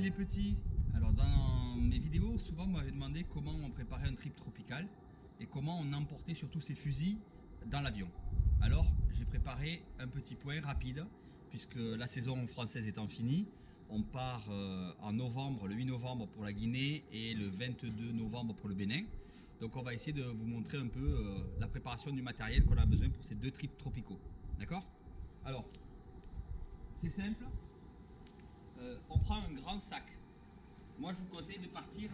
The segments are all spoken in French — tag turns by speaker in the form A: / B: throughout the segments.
A: les petits. Alors dans mes vidéos, souvent on m'avait demandé comment on préparait un trip tropical et comment on emportait surtout ces fusils dans l'avion. Alors j'ai préparé un petit point rapide puisque la saison française étant finie. On part en novembre, le 8 novembre pour la Guinée et le 22 novembre pour le Bénin. Donc on va essayer de vous montrer un peu la préparation du matériel qu'on a besoin pour ces deux trips tropicaux. D'accord? Alors, c'est simple. On prend un grand sac. Moi je vous conseille de partir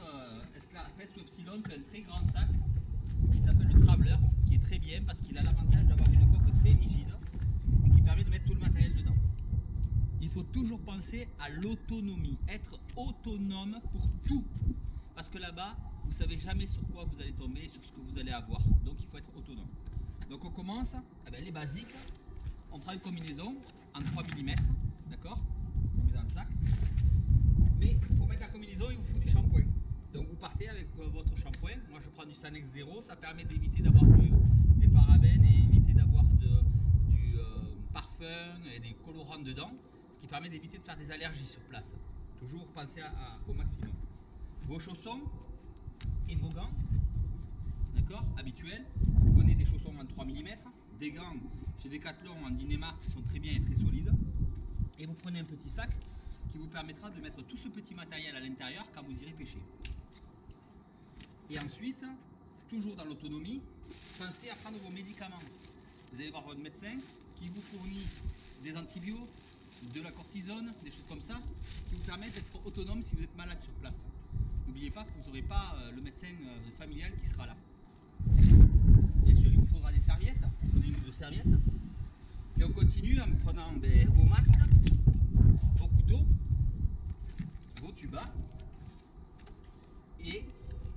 A: Esclarapes ou Epsilon, qui est un très grand sac qui s'appelle le Travelers, qui est très bien parce qu'il a l'avantage d'avoir une coque très rigide et qui permet de mettre tout le matériel dedans. Il faut toujours penser à l'autonomie, être autonome pour tout. Parce que là-bas, vous ne savez jamais sur quoi vous allez tomber et sur ce que vous allez avoir. Donc il faut être autonome. Donc on commence, les basiques. On prend une combinaison en 3 mm, d'accord? On met dans le sac. Mais pour mettre la combinaison, il vous faut du shampoing. Donc vous partez avec votre shampoing. Moi je prends du Sanex 0, ça permet d'éviter d'avoir des parabènes et éviter d'avoir du parfum et des colorants dedans. Ce qui permet d'éviter de faire des allergies sur place. Toujours penser au maximum. Vos chaussons et vos gants, d'accord, habituels. Vous prenez des chaussons en 3 mm, des gants chez Decathlon en Dynemark qui sont très bien et très solides. Et vous prenez un petit sac qui vous permettra de mettre tout ce petit matériel à l'intérieur quand vous irez pêcher. Et ensuite, toujours dans l'autonomie, pensez à prendre vos médicaments. Vous allez voir votre médecin qui vous fournit des antibiotiques, de la cortisone, des choses comme ça, qui vous permettent d'être autonome si vous êtes malade sur place. N'oubliez pas que vous n'aurez pas le médecin familial qui sera là. Bien sûr, il vous faudra des serviettes, prenez une ou deux serviettes. Et on continue en prenant vos masques, vos couteaux, vos tubas. Et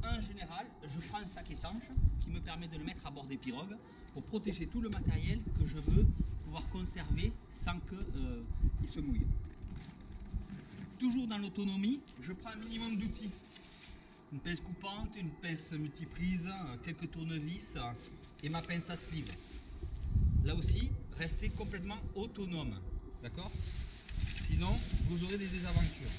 A: en général, je prends un sac étanche qui me permet de le mettre à bord des pirogues pour protéger tout le matériel que je veux pouvoir conserver sans qu'il se mouille. Toujours dans l'autonomie, je prends un minimum d'outils. Une pince coupante, une pince multiprise, quelques tournevis et ma pince à sleeve. Là aussi, restez complètement autonome, d'accord? Sinon, vous aurez des désaventures.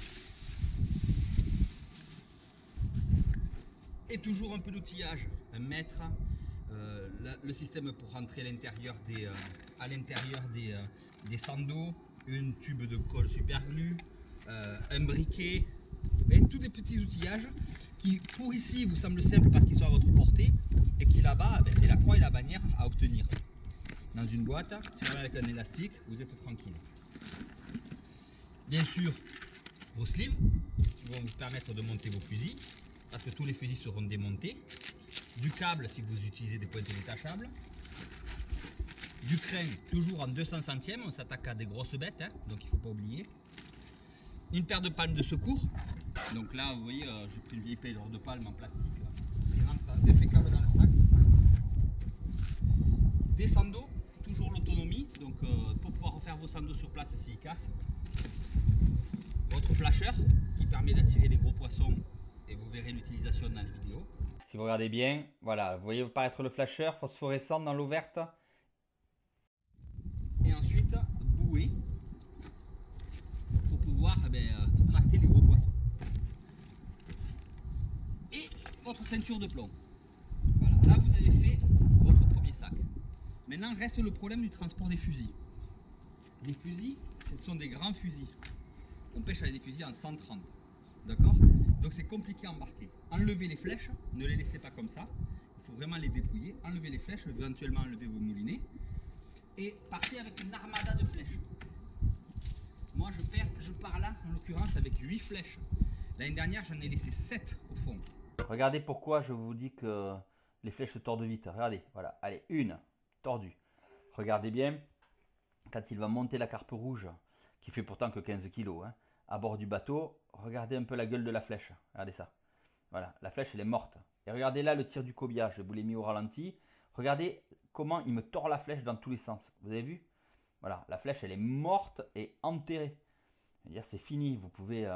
A: Et toujours un peu d'outillage, un mètre, le système pour rentrer à l'intérieur des sandos, une tube de colle super glue, un briquet, et tous des petits outillages qui pour ici vous semblent simples parce qu'ils sont à votre portée et qui là-bas c'est la croix et la bannière à obtenir. Dans une boîte, si avec un élastique, vous êtes tranquille. Bien sûr, vos sleeves qui vont vous permettre de monter vos fusils parce que tous les fusils seront démontés. Du câble si vous utilisez des pointes détachables. Du crin toujours en 200 centièmes, on s'attaque à des grosses bêtes, hein, donc il ne faut pas oublier. Une paire de palmes de secours. Donc là, vous voyez, j'ai pris une vieille paire de palmes en plastique qui rentre impeccable dans le sac. Des sandos, toujours l'autonomie, donc pour pouvoir refaire vos sandos sur place s'ils cassent. Votre flasheur qui permet d'attirer des gros poissons et vous verrez l'utilisation dans les vidéos.
B: Si vous regardez bien, voilà, vous voyez apparaître le flasheur phosphorescent dans l'eau verte.
A: Et ensuite, bouée pour pouvoir tracter les gros poissons. Et votre ceinture de plomb. Voilà, là vous avez fait votre premier sac. Maintenant reste le problème du transport des fusils. Les fusils, ce sont des grands fusils. On pêche avec des fusils en 130. D'accord? Donc c'est compliqué à embarquer. Enlevez les flèches, ne les laissez pas comme ça. Il faut vraiment les dépouiller. Enlevez les flèches, éventuellement enlevez vos moulinets. Et partez avec une armada de flèches. Moi je pars là en l'occurrence avec 8 flèches. L'année dernière j'en ai laissé 7 au fond.
B: Regardez pourquoi je vous dis que les flèches se tordent vite. Regardez, voilà, allez, une tordue. Regardez bien, quand il va monter la carpe rouge, qui fait pourtant que 15 kg, hein, à bord du bateau, regardez un peu la gueule de la flèche. Regardez ça. Voilà, la flèche elle est morte. Et regardez là le tir du cobia, je vous l'ai mis au ralenti. Regardez comment il me tord la flèche dans tous les sens. Vous avez vu? Voilà, la flèche elle est morte et enterrée. C'est fini, vous pouvez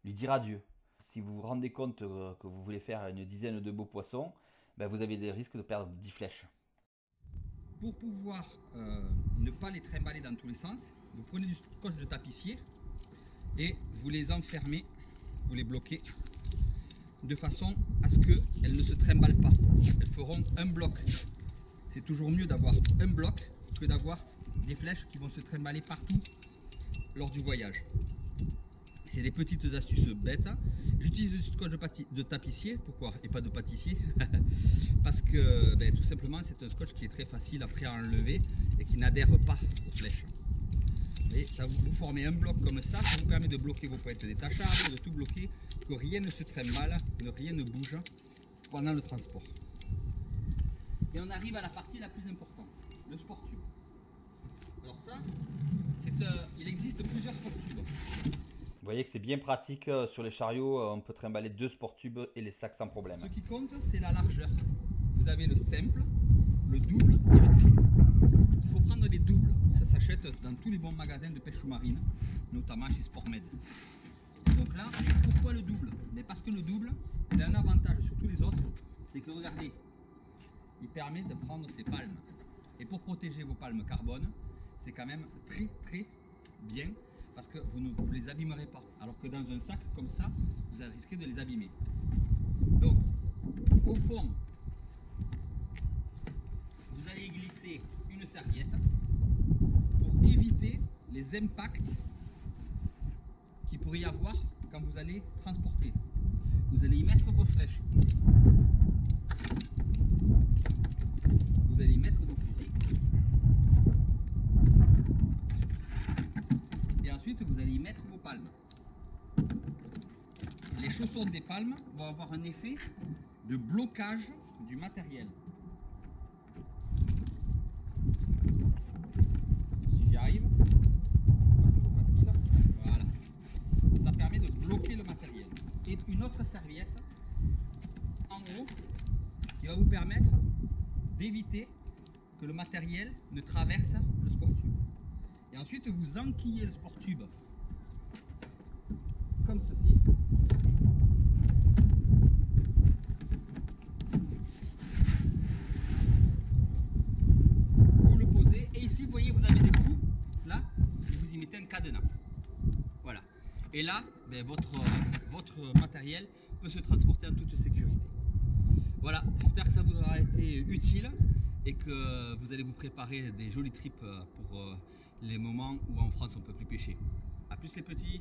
B: lui dire adieu. Si vous vous rendez compte que vous voulez faire une dizaine de beaux poissons, ben vous avez des risques de perdre 10 flèches.
A: Pour pouvoir ne pas les trimballer dans tous les sens, vous prenez du scotch de tapissier et vous les enfermez vous les bloquez de façon à ce qu'elles ne se trimballent pas. Elles feront un bloc. C'est toujours mieux d'avoir un bloc que d'avoir des flèches qui vont se trimballer partout lors du voyage. C'est des petites astuces bêtes. J'utilise du scotch de tapissier. Pourquoi? Et pas de pâtissier. Parce que tout simplement c'est un scotch qui est très facile après à enlever et qui n'adhère pas aux flèches. Et ça vous formez un bloc comme ça vous permet de bloquer vos pointes détachables, de tout bloquer, que rien ne se trimballe, que rien ne bouge pendant le transport. Et on arrive à la partie la plus importante, le sport tube. Alors ça, il existe plusieurs sport tubes.
B: Vous voyez que c'est bien pratique sur les chariots, on peut trimballer 2 sport tubes et les sacs sans problème.
A: Ce qui compte, c'est la largeur. Vous avez le simple, le double et le triple. Il faut prendre les doubles. Ça s'achète dans tous les bons magasins de pêche sous-marine, notamment chez Sportmed. Donc là, pourquoi le double? Mais parce que le double, il a un avantage sur tous les autres, c'est que regardez, il permet de prendre ses palmes. Et pour protéger vos palmes carbone, c'est quand même très très bien parce que vous ne vous les abîmerez pas. Alors que dans un sac comme ça, vous risquez de les abîmer. Donc, au fond, vous allez glisser une serviette pour éviter les impacts qu'il pourrait y avoir quand vous allez transporter. Vous allez y mettre vos flèches. Vous allez y mettre vos fusils. Et ensuite, vous allez y mettre vos palmes. Les chaussons des palmes vont avoir un effet de blocage du matériel. Si j'y arrive, pas trop facile. Voilà. Ça permet de bloquer le matériel. Et une autre serviette en haut qui va vous permettre d'éviter que le matériel ne traverse le sport tube. Et ensuite vous enquillez le sport tube comme ceci. Vous le posez et ici vous voyez vous avez des trous là et vous y mettez un cadenas. Voilà. Et là votre matériel peut se transporter en toute sécurité. Voilà, j'espère que ça vous aura été utile et que vous allez vous préparer des jolis trips pour les moments où en France on ne peut plus pêcher. A plus les petits!